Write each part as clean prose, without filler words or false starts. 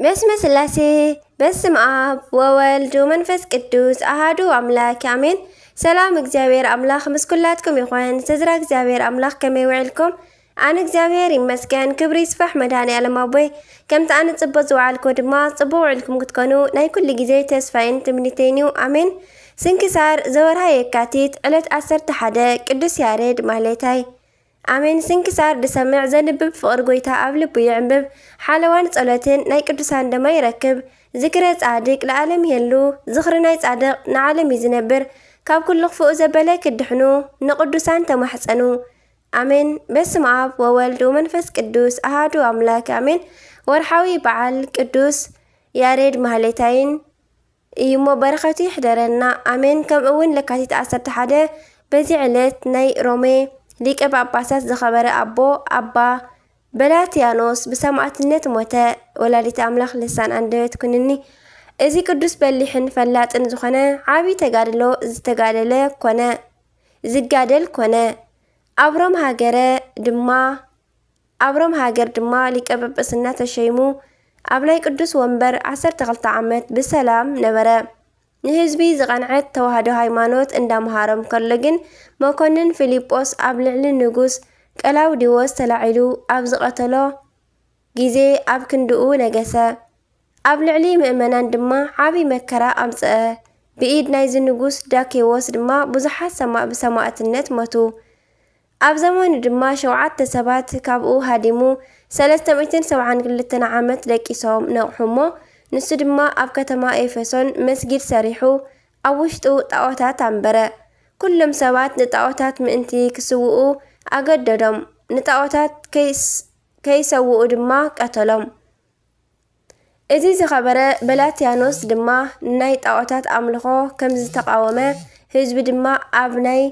በስመ ስላሴ በስመ አብ ወወልድ ወመንፈስ ቅዱስ አሐዱ አምላክ አሜን። ሰላም እግዚአብሔር አምላክ ምስ ኩላትኩም ይኹን። ተዝራ እግዚአብሔር አምላክ ከመይ ውዕልኩም? አነ እግዚአብሔር ይመስገን ክብሪ ይስፋሕ መድኃኔዓለም አቦይ። ከምቲ አነ ጽቡቕ ዝውዓልኩ ድማ ጽቡቕ ውዕልኩም ክትኮኑ ናይ ኩሉ ግዜ ተስፋይን ትምኒተይን እዩ አሜን። ስንክሳር ዘወርሃ የካቲት ዕለት 11 ቅዱስ ያሬድ ማህሌታይ አሜን። ስንክሳር ድሰምዕ ዘንብብ ፍቅር ጎይታ ኣብ ልቡ ይዕንብብ ሓለዋን ጸሎትን ናይ ቅዱሳን ደማ ይረክብ። ዝክረ ጻድቅ ለዓለም የሉ ዝኽሪ ናይ ጻድቕ ንዓለም ይዝነብር። ካብ ኩሉ ክፉእ ዘበለ ክድሕኑ ንቅዱሳን ተማሕፀኑ አሜን። በስመ አብ ወወልድ ወመንፈስ ቅዱስ አሐዱ አምላክ አሜን። ወርሓዊ በዓል ቅዱስ ያሬድ ማህሌታይን እዩሞ በረኸቱ ይሕደረና አሜን። ከምኡ እውን ለካቲት 11 በዚ ዕለት ናይ ሮሜ ሊቀ ጳጳሳት ዝኸበረ አባ በላትያኖስ ብሰማዕትነት ሞተ። ወላዲተ አምላክ ልሳን አንደበት ኩንኒ። እዚ ቅዱስ በሊሕን ፈላጥን ዝኾነ ዓብይ ተጋድሎ ዝጋደል ኮነ። አብሮም ሃገር ድማ ሊቀ ጳጳስና ተሸይሙ ኣብ ናይ ቅዱስ ወንበር 12 ዓመት ብሰላም ነበረ። ንህዝቢ ዝቐንዐት ተዋህዶ ሃይማኖት እንዳምሃሮም ከሎ ግን መኮንን ፊልጶስ ኣብ ልዕሊ ንጉስ ቀላውዲዎስ ተላዒሉ ኣብ ዝቐተሎ ግዜ ኣብ ክንድኡ ነገሰ። ኣብ ልዕሊ ምእመናን ድማ ዓብይ መከራ ኣምፅአ። ብኢድ ናይዚ ንጉስ ዳኬዎስ ድማ ብዙሓት ብሰማዕትነት ሞቱ። ኣብ ዘመኑ ድማ 7 ሰባት ካብኡ ሃዲሙ 372 ዓመት ደቂሶም ነቕሑሞ። ንሱ ድማ ኣብ ከተማ ኤፌሶን መስጊድ ሰሪሑ ኣብ ውሽጡ ጣዖታት ኣንበረ። ኩሎም ሰባት ንጣዖታት ምእንቲ ክስውኡ ኣገደዶም። ንጣዖታት ከይሰውኡ ድማ ቀተሎም። እዚ ዝኸበረ በላትያኖስ ድማ ናይ ጣዖታት ኣምልኾ ከም ዝተቃወመ ህዝቢ ድማ ኣብ ናይ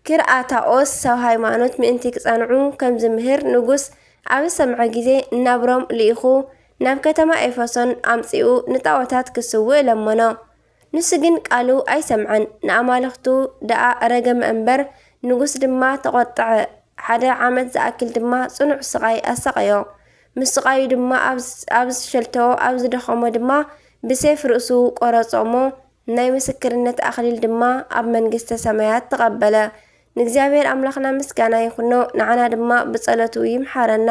ክርኣታኦስ ሰብ ሃይማኖት ምእንቲ ክጸንዑ ከም ዝምህር ንጉስ ኣብ ሰምዐ ግዜ እናብሮም ልኢኹ ናብ ከተማ ኤፌሶን ኣምፂኡ ንጣዖታት ክስውእ ለመኖ። ንሱ ግን ቃሉ ኣይሰምዐን። ንኣማልኽቱ ደኣ ረገመ እምበር ንጉስ ድማ ተቆጥዐ። 1 ዓመት ዝኣክል ድማ ጽኑዕ ስቃይ ኣሰቀዮ። ምስ ስቃዩ ድማ ኣብ ዝሸልተዎ ኣብ ዝደኸሞ ድማ ብሴፍ ርእሱ ቆረጾሞ። ናይ ምስክርነት ኣክሊል ድማ ኣብ መንግስተ ሰማያት ተቐበለ። ንእግዚአብሔር ኣምላኽና ምስጋና ይኹኖ። ንዓና ድማ ብጸሎቱ ይምሓረና።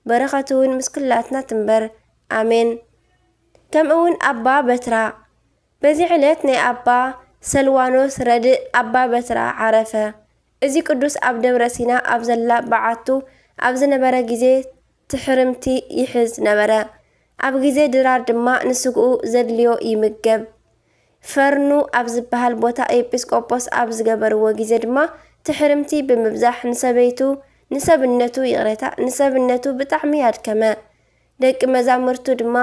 በረኸቱ እውን ምስ ኩላትና ትንበር አሜን። ከምኡውን ኣባ በትራ በዚ ዕለት ናይ ኣባ ሰልዋኖስ ረድእ ኣባ በትራ ዓረፈ። እዚ ቅዱስ ኣብ ደብረ ሲና ኣብ ዘላ በዓቱ ኣብ ዝነበረ ግዜ ትሕርምቲ ይሕዝ ነበረ። ኣብ ግዜ ድራር ድማ ንስግኡ ዘድልዮ ይምገብ። ፈርኑ ኣብ ዝበሃል ቦታ ኤጲስቆጶስ ኣብ ዝገበርዎ ግዜ ድማ ትሕርምቲ ብምብዛሕ ንሰብነቱ ይቕረታ። ንሰብነቱ ብጣዕሚ ያድከመ። ደቂ መዛሙርቱ ድማ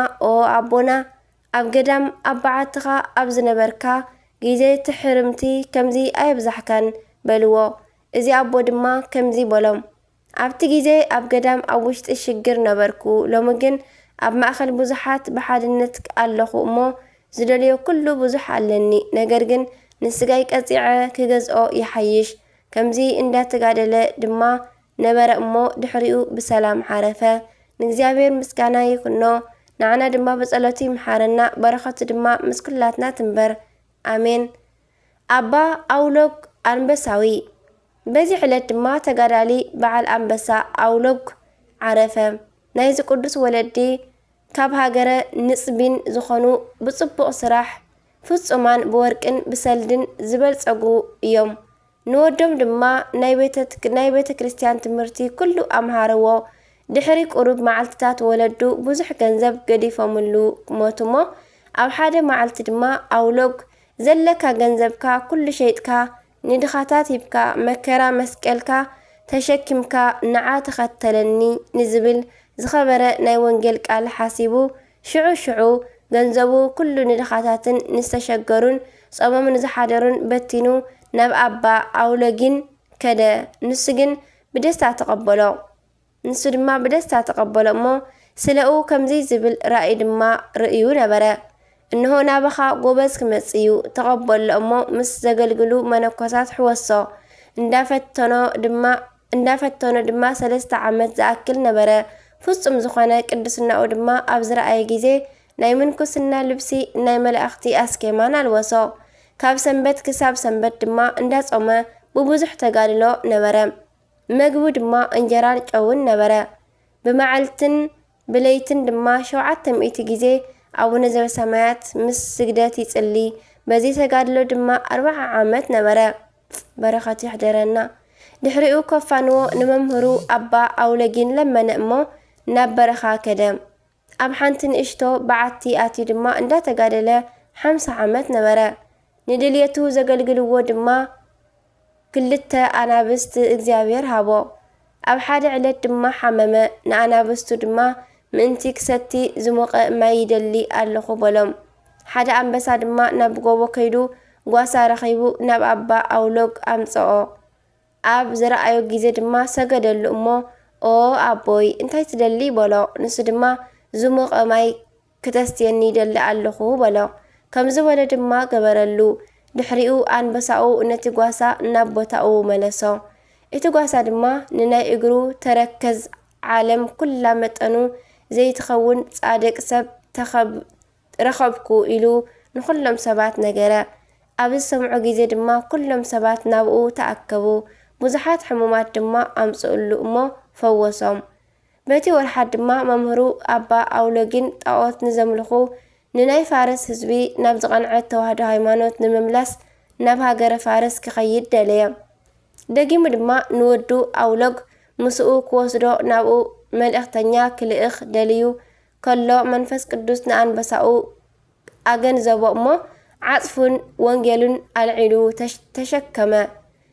ኣቦና ኣብ ገዳም ኣብ በዓትኻ ኣብ ዝነበርካ ግዜ ትሕርምቲ ከምዚ ኣይብዛሕካን በልዎ። እዚ ኣቦ ድማ ከምዚ በሎም፣ ኣብቲ ግዜ ኣብ ገዳም ኣብ ውሽጢ ሽግር ነበርኩ። ሎሚ ግን ኣብ ማእኸል ብዙሓት ብሓድነት ኣለኹ እሞ ዝደልዮ ኩሉ ብዙሕ ኣለኒ። ነገር ግን ንስጋይ ቀፂዐ ክገዝኦ ይሓይሽ። ከምዚ እንዳተጋደለ ድማ ነበረ እሞ ድሕሪኡ ብሰላም ዓረፈ። ንእግዚአብሔር ምስጋና ይኹኖ። ንዓና ድማ በጸሎቱ ይምሓረና። በረኸቱ ድማ ምስ ኩላትና ትንበር አሜን። ኣባ ኣውሎግ አንበሳዊ በዚ ዕለት ድማ ተጋዳሊ በዓል አንበሳ ኣውሎግ ዓረፈ። ናይዚ ቅዱስ ወለዲ ካብ ሃገረ ንጽቢን ዝኾኑ ብጽቡቕ ስራሕ ፍጹማን ብወርቅን ብሰልድን ዝበልጸጉ እዮም። ንወዶም ድማ ናይ ቤተ ክርስቲያን ትምህርቲ ኩሉ ኣምሃርዎ። ድሕሪ ቁሩብ መዓልትታት ወለዱ ብዙሕ ገንዘብ ገዲፎምሉ ሞቱሞ። ኣብ ሓደ መዓልቲ ድማ ኣውሎግ ዘለካ ገንዘብካ ኩሉ ሸይጥካ ንድኻታት ሂብካ መከራ መስቀልካ ተሸኪምካ ንዓ ተኸተለኒ ንዝብል ዝኸበረ ናይ ወንጌል ቃል ሓሲቡ ሽዑ ገንዘቡ ኩሉ ንድኻታትን ንዝተሸገሩን ጸሞም ንዝሓደሩን በቲኑ ናብ ኣባ ኣውሎጊን ከደ። ንሱ ድማ ብደስታ ተቐበሎ እሞ ስለኡ ከምዚ ዝብል ራእይ ድማ ርእዩ ነበረ። እንሆ ናባኻ ጎበዝ ክመጽእ እዩ ተቐበሎ እሞ ምስ ዘገልግሉ መነኮሳት ሕወሶ። እንዳፈተኖ ድማ 3 ዓመት ዝኣክል ነበረ። ፍጹም ዝኾነ ቅድስናኡ ድማ ኣብ ዝረኣየ ግዜ ናይ ምንኩስና ልብሲ ናይ መላእኽቲ ኣስኬማን ኣልወሶ። ካብ ሰንበት ክሳብ ሰንበት ድማ እንዳጾመ ብብዙሕ ተጋድሎ ነበረ። ምግቡ ድማ እንጀራን ጨውን ነበረ። ብመዓልትን ብለይትን ድማ 700 ግዜ ኣቡነ ዘበሰማያት ምስ ስግደት ይጽሊ። በዚ ተጋድሎ ድማ 40 ዓመት ነበረ። በረኸቱ ይሕደረና። ድሕሪኡ ከፋንዎ ንመምህሩ ኣባ ኣውለጊን ለመነ እሞ ናብ በረኻ ከደ። ኣብ ሓንቲ ንእሽቶ በዓቲ ኣትዩ ድማ እንዳተጋደለ 50 ዓመት ነበረ። ንድልየቱ ዘገልግልዎ ድማ 2 ኣናብስት እግዚአብሔር ሃቦ። ኣብ ሓደ ዕለት ድማ ሓመመ። ንኣናብስቱ ድማ ምእንቲ ክሰቲ ዝሞቐ ማይ ይደሊ ኣለኹ በሎም። ሓደ ኣንበሳ ድማ ናብ ጎቦ ከይዱ ጓሳ ረኺቡ ናብ ኣባ ኣውሎግ ኣምጽኦ። ኣብ ዝረኣዮ ግዜ ድማ ሰገደሉ እሞ ኦ ኣቦይ እንታይ ትደሊ በሎ። ንሱ ድማ ዝሞቐ ማይ ክተስትየኒ ይደሊ ኣለኹ በሎ። ከምዚ በለ ድማ ገበረሉ። ድሕሪኡ ኣንበሳኡ ነቲ ጓሳ ናብ ቦታኡ መለሶ። እቲ ጓሳ ድማ ንናይ እግሩ ተረከዝ ዓለም ኩላ መጠኑ ዘይትኸውን ጻድቅ ሰብ ረኸብኩ ኢሉ ንኹሎም ሰባት ነገረ። ኣብ ዝሰምዖ ግዜ ድማ ኩሎም ሰባት ናብኡ ተኣከቡ። ብዙሓት ሕሙማት ድማ ኣምጽኡሉ እሞ ፈወሶም። በቲ ወርሓት ድማ መምህሩ ኣባ ኣውሎጊን ጣዖት ንዘምልኹ ንናይ ፋረስ ህዝቢ ናብ ዝቐንዐት ተዋህዶ ሃይማኖት ንምምላስ ናብ ሃገረ ፋረስ ክኸይድ ደለየ። ደጊሙ ድማ ንወዱ ኣውሎግ ምስኡ ክወስዶ ናብኡ መልእኽተኛ ክልእኽ ደልዩ ከሎ መንፈስ ቅዱስ ንኣንበሳኡ ኣገንዘቦ እሞ ዓጽፉን ወንጌሉን ኣልዒሉ ተሸከመ።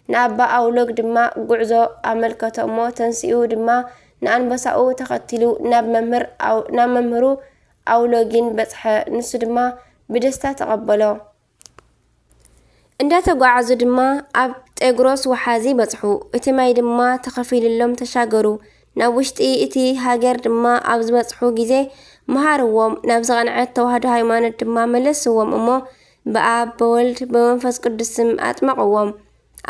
ንኣባ ኣውሎግ ድማ ጉዕዞ ኣመልከቶ እሞ ተንሲኡ ድማ ንኣንበሳኡ ተኸቲሉ ናብ መምህሩ ኣውሎጊን በጽሐ። ንሱ ድማ ብደስታ ተቐበሎ። እንዳተጓዓዙ ድማ ኣብ ጤግሮስ ወሓዚ በጽሑ። እቲ ማይ ድማ ተኸፊልሎም ተሻገሩ። ናብ ውሽጢ እቲ ሃገር ድማ ኣብ ዝበጽሑ ግዜ መሃርዎም። ናብ ዝቐንዐት ተዋህዶ ሃይማኖት ድማ መለስዎም እሞ ብኣብ ብወልድ ብመንፈስ ቅዱስ ስም ኣጥመቕዎም።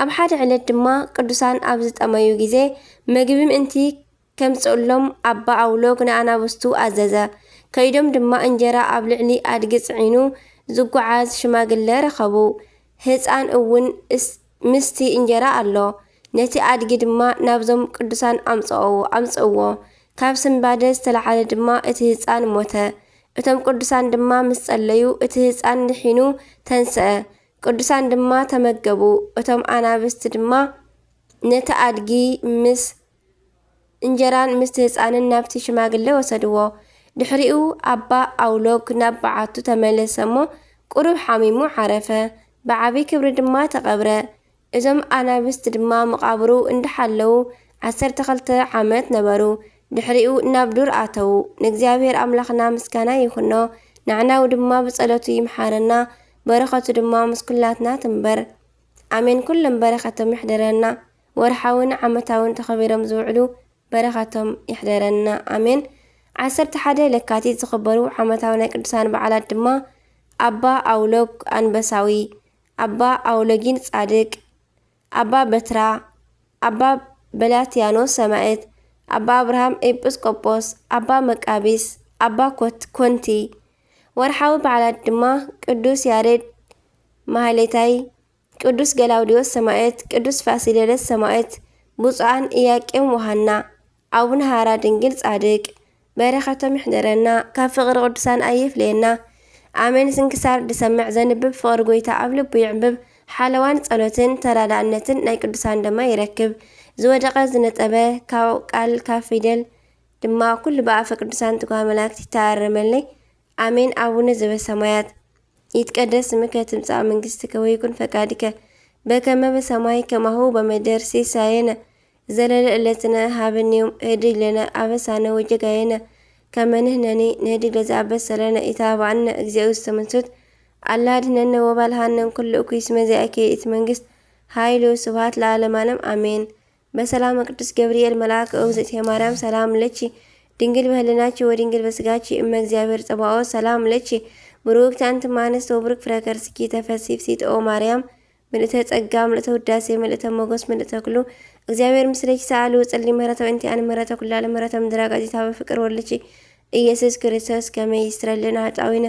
ኣብ ሓደ ዕለት ድማ ቅዱሳን ኣብ ዝጠመዩ ግዜ ምግቢ ምእንቲ ከምጽኡሎም ኣባ ኣውሎግ ንኣናብስቱ ኣዘዘ። ከይዶም ድማ እንጀራ ኣብ ልዕሊ ኣድጊ ጽዒኑ ዝጓዓዝ ሽማግለ ረኸቡ። ህፃን እውን ምስቲ እንጀራ ኣሎ። ነቲ ኣድጊ ድማ ናብዞም ቅዱሳን ኣምጽእዎ። ካብ ስንባደ ዝተለዓለ ድማ እቲ ህፃን ሞተ። እቶም ቅዱሳን ድማ ምስ ጸለዩ እቲ ህፃን ድሒኑ ተንስአ። ቅዱሳን ድማ ተመገቡ። እቶም ኣናብስት ድማ ነቲ ኣድጊ ምስ እንጀራን ምስቲ ህፃንን ናብቲ ሽማግለ ወሰድዎ። ድሕሪኡ ኣባ ኣውሎግ ናብ በዓቱ ተመለሰ እሞ ቁሩብ ሓሚሙ ዓረፈ። ብዓብይ ክብሪ ድማ ተቐብረ። እዞም ኣናብስት ድማ መቓብሩ እንዳሓለዉ 12 ዓመት ነበሩ። ድሕሪኡ ናብ ዱር ኣተዉ። ንእግዚአብሔር ኣምላኽና ምስጋና ይኹኖ። ንዕናው ድማ ብጸሎቱ ይምሓረና። በረኸቱ ድማ ምስ ኩላትና ትንበር ኣሜን። ኩሎም በረኸቶም ይሕደረና። ወርሓውን ዓመታውን ተኸቢሮም ዝውዕሉ በረኸቶም ይሕደረና ኣሜን። 11 ለካቲት ዝኽበሩ ዓመታዊ ናይ ቅዱሳን በዓላት ድማ ኣባ ኣውሎግ ኣንበሳዊ፣ ኣባ ኣውሎጊን ጻድቅ፣ ኣባ በትራ፣ ኣባ በላትያኖስ ሰማዕት፣ ኣባ አብርሃም ኤጲስቆጶስ፣ ኣባ መቃቢስ፣ ኣባ ኮንቲ። ወርሓዊ በዓላት ድማ ቅዱስ ያሬድ ማህሌታይ፣ ቅዱስ ገላውዲዮስ ሰማዕት፣ ቅዱስ ፋሲለደስ ሰማዕት፣ ብፁዓን ኢያቄም ወሃና፣ ኣቡነ ሃራ ድንግል ጻድቅ። በረኸቶም ይሕደረና። ካብ ፍቕሪ ቅዱሳን ኣይፍለየና ኣሜን። ስንክሳር ድሰምዕ ዘንብብ ፍቕሪ ጎይታ ኣብ ልቡ ይዕብብ። ሓለዋን ጸሎትን ተራዳእነትን ናይ ቅዱሳን ድማ ይረክብ። ዝወደቐ ዝነጠበ ካብ ቃል ካብ ፊደል ድማ ኩሉ ብኣፈ ቅዱሳን ትጓሃ መላእክት ይተኣረመለይ ኣሜን። ኣቡነ ዘበሰማያት ይትቀደስ ስምከ ትምጻእ መንግሥትከ ወይኩን ፈቃድከ በከመ በሰማይ ከማሁ በምድር ሲሳየነ ዘለለ ዕለትነ ሀበነ ዮም ህድግ ለነ አበሳነ ወጀጋየነ ከመ ንሕነኒ ንህድግ ለዘአበሰለነ ኢታብአነ እግዚኦ ውስተ መንሱት አላ አድኅነነ ወባልሐነ እምኩሉ እኩይ እስመ ዚአከ ይእቲ መንግሥት ኃይሉ ስብሐት ለዓለመ ዓለም አሜን። በሰላም ቅዱስ ገብርኤል መልአክ እግዝእትየ ማርያም ሰላም ለኪ ድንግል በህሊናኪ ወድንግል በስጋኪ እመ እግዚአብሔር ጸባኦት ሰላም ለኪ ብሩክት አንቲ እምአንስት ወብሩክ ፍሬ ከርሥኪ ተፈሥሒ ፍሥሕት ኦ ማርያም ምልእተ ጸጋ ምልእተ ውዳሴ ምልእተ ሞገስ ምልእተ ኩሉ እግዚአብሔር ምስለኪ ሰአሉ ጸሊ ምህረተ ወንቲ አን ምህረተ ኩላ ለምህረተ ምድራጋዚታ በፍቅር ወልቺ ኢየሱስ ክርስቶስ ከመይ ይስረልና ኃጣዊነ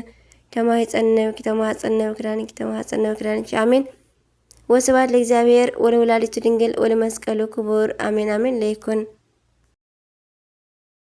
ተማይጸነብ ተማይጸነብ ክዳንኪ አሜን። ወስብሐት ለእግዚአብሔር ወለወላዲቱ ድንግል ወለመስቀሉ ክቡር አሜን አሜን ለይኩን።